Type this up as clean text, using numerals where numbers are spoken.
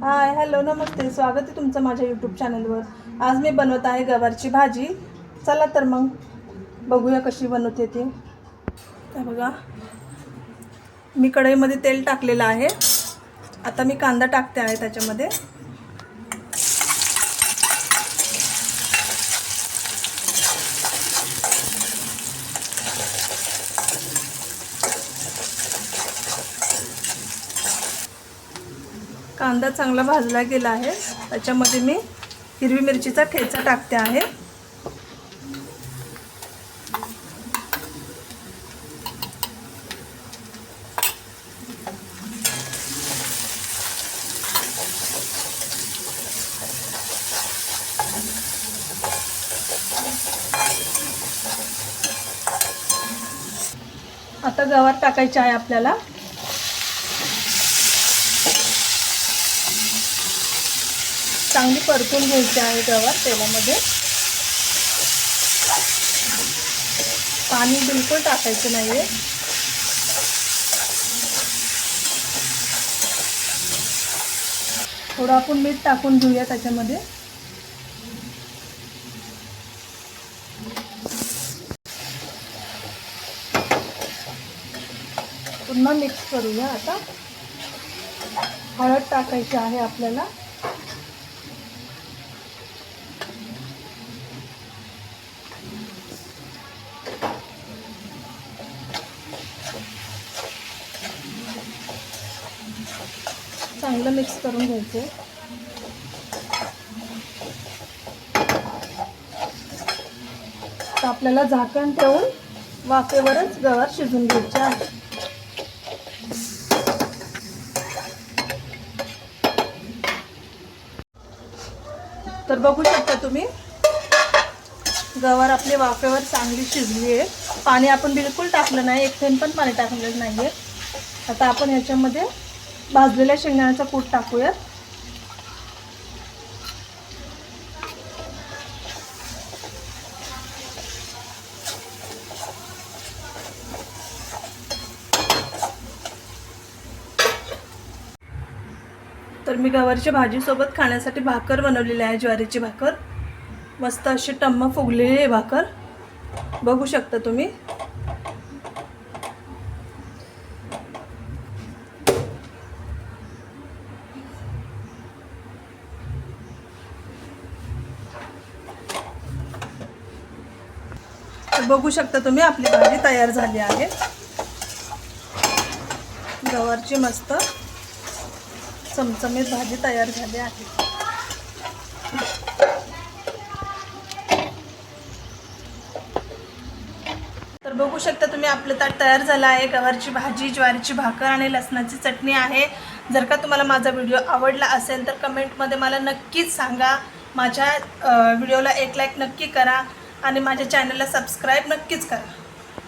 Hi hello नमस्ते, स्वागत आहे तुमचं माझ्या यूट्यूब चॅनलवर। आज मी बनवत आहे गवारची भाजी। चला तर मग बघूया कशी बनवते ती। हे बघा, मी कढईमध्ये तेल टाकलेलं आहे। आता मी कांदा टाकते आहे त्याच्यामध्ये। कांदा चांगला भाजला गेला आहे, त्याच्यामध्ये मी हिरवी मिरचीचा ठेचा टाकते आहे। आता गवार टाकायचे आहे आपल्याला। चांगली परतून घ्यायची आहे गवार तेलामध्ये। पाणी बिलकुल टाकायचं नाहीये। थोडं आपण मीठ टाकून घेऊया त्याच्यामध्ये। पुन्हा मिक्स करूया। आता हळद टाकायची आहे आपल्याला। चांगलं मिक्स करून घ्यायचं। तर आपल्याला झाकण ठेवून वाफेवरच गवार शिजून घ्यायचे आहे। तर बघू शकता तुम्ही, गवार आपली वाफेवर चांगली शिजली आहे। पाणी आपण बिलकुल टाकलं नाही, एक थेंब पण पाणी टाकलेलं नाहीये। आता आपण ह्याच्यामध्ये भाजलेल्या शेंगदाण्याचा कूट टाकूया। तर मी गवारच्या भाजीसोबत खाण्यासाठी भाकर बनवलेली आहे, ज्वारीची भाकर। मस्त अशी टम्म फुगलेली आहे भाकर, बघू शकता तुम्ही। तर बघू शकता तुम्ही, आपली भाजी तयार झाली आहे। गवारची मस्त चमचमीत भाजी तयार झाली आहे। तर बघू शकता तुम्ही, आपलं ताट तयार झालं आहे। गवारची भाजी, ज्वारीची भाकर आणि लसणाची चटणी आहे। जर का तुम्हाला माझा व्हिडिओ आवडला असेल तर कमेंटमध्ये मला नक्कीच सांगा। माझ्या व्हिडिओला एक लाईक नक्की करा आणि माझ्या चॅनलला सबस्क्राईब नक्कीच करा।